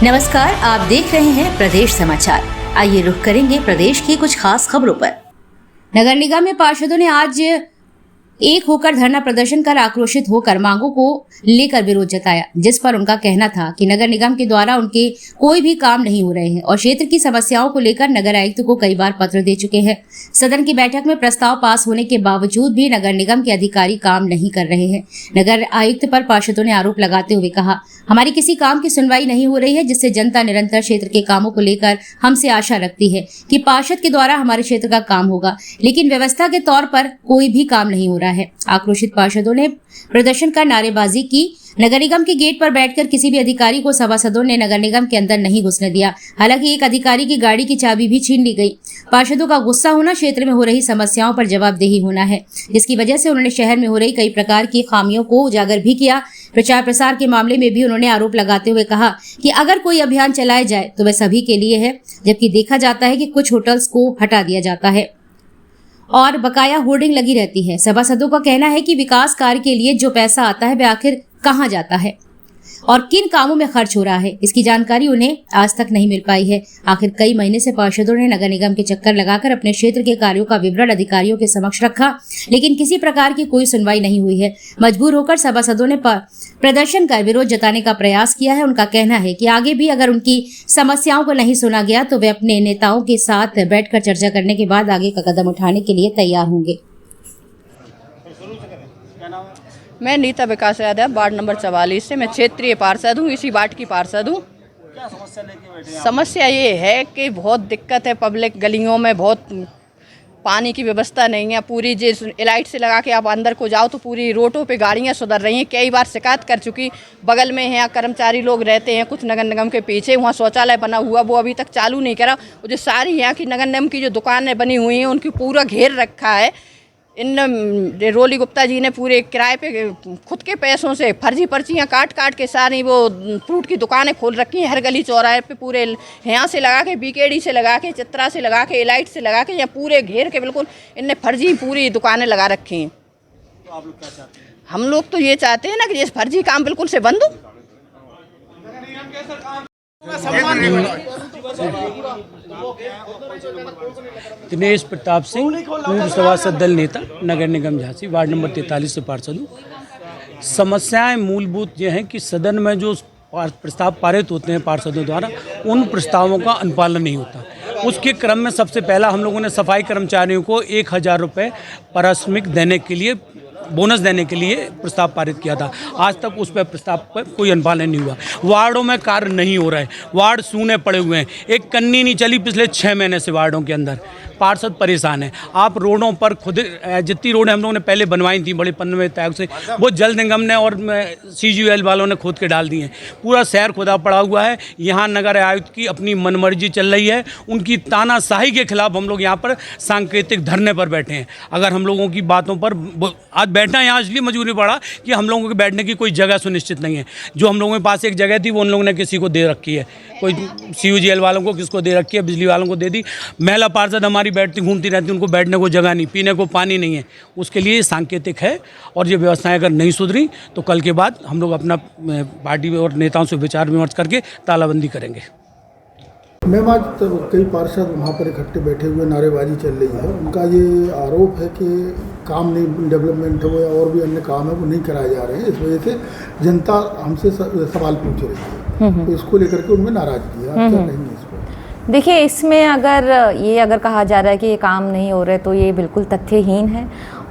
नमस्कार, आप देख रहे हैं प्रदेश समाचार। आइए रुख करेंगे प्रदेश की कुछ खास खबरों पर। नगर निगम में पार्षदों ने आज एक होकर धरना प्रदर्शन कर आक्रोशित होकर मांगों को लेकर विरोध जताया, जिस पर उनका कहना था कि नगर निगम के द्वारा उनके कोई भी काम नहीं हो रहे हैं और क्षेत्र की समस्याओं को लेकर नगर आयुक्त को कई बार पत्र दे चुके हैं। सदन की बैठक में प्रस्ताव पास होने के बावजूद भी नगर निगम के अधिकारी काम नहीं कर रहे हैं। नगर आयुक्त पर पार्षदों ने आरोप लगाते हुए कहा, हमारी किसी काम की सुनवाई नहीं हो रही है, जिससे जनता निरंतर क्षेत्र के कामों को लेकर हमसे आशा रखती है कि पार्षद के द्वारा हमारे क्षेत्र का काम होगा, लेकिन व्यवस्था के तौर पर कोई भी काम नहीं हो रहा है। आक्रोशित पार्षदों ने प्रदर्शन कर नारेबाजी की। नगर निगम के गेट पर बैठकर किसी भी अधिकारी को सभासदों ने नगर निगम के अंदर नहीं घुसने दिया। हालांकि एक अधिकारी की गाड़ी की चाबी भी छीन ली गई। पार्षदों का गुस्सा होना क्षेत्र में हो रही समस्याओं पर जवाबदेही होना है, जिसकी वजह से उन्होंने शहर में हो रही कई प्रकार की खामियों को उजागर भी किया। प्रचार प्रसार के मामले में भी उन्होंने आरोप लगाते हुए कहा कि अगर कोई अभियान चलाया जाए तो वह सभी के लिए है, जबकि देखा जाता है कि कुछ होटल्स को हटा दिया जाता है और बकाया होर्डिंग लगी रहती है। सभासदों का कहना है कि विकास कार्य के लिए जो पैसा आता है वह आखिर कहां जाता है और किन कामों में खर्च हो रहा है, इसकी जानकारी उन्हें आज तक नहीं मिल पाई है। आखिर कई महीने से पार्षदों ने नगर निगम के चक्कर लगाकर अपने क्षेत्र के कार्यों का विवरण अधिकारियों के समक्ष रखा, लेकिन किसी प्रकार की कोई सुनवाई नहीं हुई है। मजबूर होकर सभासदों ने प्रदर्शन कर विरोध जताने का प्रयास किया है। उनका कहना है कि आगे भी अगर उनकी समस्याओं को नहीं सुना गया तो वे अपने नेताओं के साथ बैठकर चर्चा करने के बाद आगे का कदम उठाने के लिए तैयार होंगे। मैं नीता विकास यादव, वार्ड नंबर 44 से। मैं क्षेत्रीय पार्षद हूँ, इसी वार्ड की पार्षद हूँ। क्या समस्या लेके बैठे हैं? समस्या ये है कि बहुत दिक्कत है, पब्लिक गलियों में बहुत पानी की व्यवस्था नहीं है। पूरी जिस लाइट से लगा के आप अंदर को जाओ तो पूरी रोडों पे गाड़ियाँ सुधर रही हैं। कई बार शिकायत कर चुकी। बगल में यहाँ कर्मचारी लोग रहते हैं कुछ नगर निगम के पीछे, वहाँ शौचालय बना हुआ, वो अभी तक चालू नहीं करा। वो जो सारी यहाँ की नगर निगम की जो दुकानें बनी हुई हैं उनकी पूरा घेर रखा है। इन रोली गुप्ता जी ने पूरे किराए पे खुद के पैसों से फर्जी पर्चियाँ काट काट के सारी वो फ्रूट की दुकानें खोल रखी हैं हर गली चौराहे पे। पूरे यहाँ से लगा के, बीकेडी से लगा के, चित्रा से लगा के, एलाइट से लगा के, या पूरे घेर के बिल्कुल इनने फर्जी पूरी दुकानें लगा रखी हैं। तो आप लोग क्या चाहते हैं? हम लोग तो ये चाहते हैं ना कि ये फर्जी काम बिल्कुल से बंद हो। दिनेश प्रताप सिंह, पूर्व सभासद दल नेता, नगर निगम झांसी, वार्ड नंबर 43 से पार्षद हूँ। समस्याएं मूलभूत ये हैं कि सदन में जो प्रस्ताव पारित होते हैं पार्षदों द्वारा, उन प्रस्तावों का अनुपालन नहीं होता। उसके क्रम में सबसे पहला हम लोगों ने सफाई कर्मचारियों को 1000 रुपये पारिश्रमिक देने के लिए, बोनस देने के लिए प्रस्ताव पारित किया था। आज तक उस पर प्रस्ताव पर कोई अनुपालन नहीं हुआ। वार्डों में कार्य नहीं हो रहा है, वार्ड सूने पड़े हुए हैं। एक कन्नी नहीं चली पिछले 6 महीने से वार्डों के अंदर। पार्षद परेशान है। आप रोडों पर खुद जितनी रोडें हम लोगों ने पहले बनवाई थी बड़े 15वें तय से, वो जल निगम ने और CGL वालों ने खोद के डाल दी हैं। पूरा शहर खुदा पड़ा हुआ है। यहाँ नगर आयुक्त की अपनी मनमर्जी चल रही है। उनकी तानाशाही के खिलाफ हम लोग यहाँ पर सांकेतिक धरने पर बैठे हैं। अगर हम लोगों की बातों पर आज बैठना यहाँ इसलिए मजबूरी पड़ा कि हम लोगों के बैठने की कोई जगह सुनिश्चित नहीं है। जो हम लोगों के पास एक जगह थी वो उन लोगों ने किसी को दे रखी है, कोई CGL वालों को किसको दे रखी है, बिजली वालों को दे दी। महिला पार्षद हमारी बैठती घूमती रहती, उनको बैठने को जगह नहीं, पीने को पानी नहीं है। उसके लिए सांकेतिक है और ये व्यवस्थाएं अगर नहीं सुधरी तो कल के बाद हम लोग अपना पार्टी और नेताओं से विचार विमर्श करके तालाबंदी करेंगे। मैम, आज तो कई पार्षद वहाँ पर इकट्ठे बैठे हुए नारेबाजी चल रही है। उनका ये आरोप है कि काम नहीं, डेवलपमेंट हुए और भी अन्य काम है वो नहीं कराए जा रहे हैं। इस वजह से जनता हमसे सवाल पूछ रही है, तो इसको लेकर के उनमें नाराजगी है। आप क्या कहेंगे इस पर? देखिए, इसमें अगर कहा जा रहा है कि ये काम नहीं हो रहे तो ये बिल्कुल तथ्यहीन है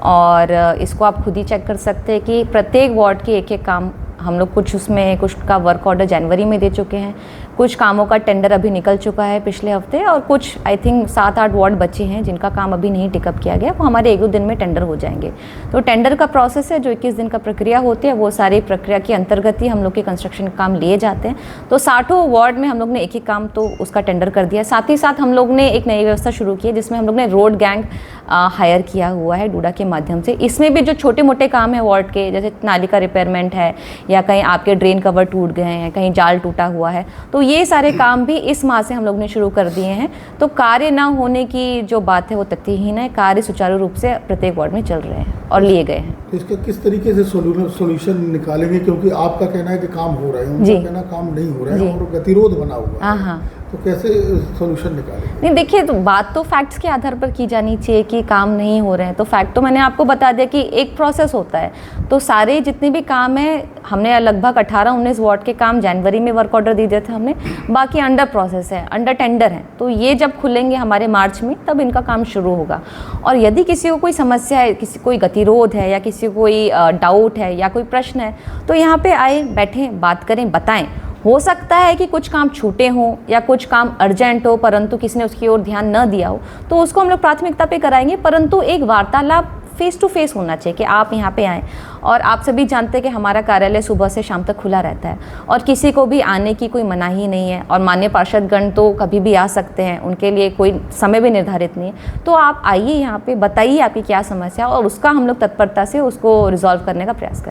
और इसको आप खुद ही चेक कर सकते हैं कि प्रत्येक वार्ड के एक काम हम लोग कुछ का वर्क ऑर्डर जनवरी में दे चुके हैं, कुछ कामों का टेंडर अभी निकल चुका है पिछले हफ्ते, और कुछ आई थिंक 7-8 वार्ड बचे हैं जिनका काम अभी नहीं टिकअप किया गया। वो हमारे 1-2 दिन में टेंडर हो जाएंगे। तो टेंडर का प्रोसेस है जो 21 दिन का प्रक्रिया होती है, वो सारी प्रक्रिया के अंतर्गत ही हम लोग के कंस्ट्रक्शन काम लिए जाते हैं। तो 60 वार्ड में हम लोग ने एक काम तो उसका टेंडर कर दिया। साथ ही साथ हम लोग ने एक नई व्यवस्था शुरू की है जिसमें हम लोग ने रोड गैंग हायर किया हुआ है डूडा के माध्यम से। इसमें भी जो छोटे मोटे काम है वार्ड के, जैसे नाली का रिपेयरमेंट है या कहीं आपके ड्रेन कवर टूट गए हैं, कहीं जाल टूटा हुआ है, तो ये सारे काम भी इस माह से हम लोग ने शुरू कर दिए हैं। तो कार्य ना होने की जो बात है वो तथ्यहीन है। कार्य सुचारू रूप से प्रत्येक वार्ड में चल रहे हैं और लिए गए हैं। तो इसका किस तरीके से सोल्यूशन निकालेंगे, क्योंकि आपका कहना है कि काम हो रहा है, उनका कहना काम नहीं हो रहा है और गतिरोध बना हुआ है, तो कैसे सोल्यूशन निकालेंगे? नहीं देखिए, तो बात तो फैक्ट्स के आधार पर की जानी चाहिए कि काम नहीं हो रहे हैं। तो फैक्ट तो मैंने आपको बता दिया कि एक प्रोसेस होता है। तो सारे जितने भी काम हैं, हमने लगभग 18-19 वार्ड के काम जनवरी में वर्क ऑर्डर दे दिए थे हमने, बाकी अंडर प्रोसेस है, अंडर टेंडर है। तो ये जब खुलेंगे हमारे मार्च में, तब इनका काम शुरू होगा। और यदि किसी को कोई समस्या है, किसी कोई गतिरोध है या किसी को कोई डाउट है या कोई प्रश्न है, तो यहाँ पे आए, बैठें, बात करें, बताएं। हो सकता है कि कुछ काम छूटे हों या कुछ काम अर्जेंट हो, परंतु किसी ने उसकी ओर ध्यान न दिया हो, तो उसको हम लोग प्राथमिकता पे कराएंगे। परंतु एक वार्तालाप फेस टू फेस होना चाहिए कि आप यहाँ पे आएँ। और आप सभी जानते हैं कि हमारा कार्यालय सुबह से शाम तक खुला रहता है और किसी को भी आने की कोई मनाही नहीं है। और माननीय पार्षदगण तो कभी भी आ सकते हैं, उनके लिए कोई समय भी निर्धारित नहीं है। तो आप आइए यहाँ पे, बताइए आपकी क्या समस्या, और उसका हम लोग तत्परता से उसको रिजॉल्व करने का प्रयास करें।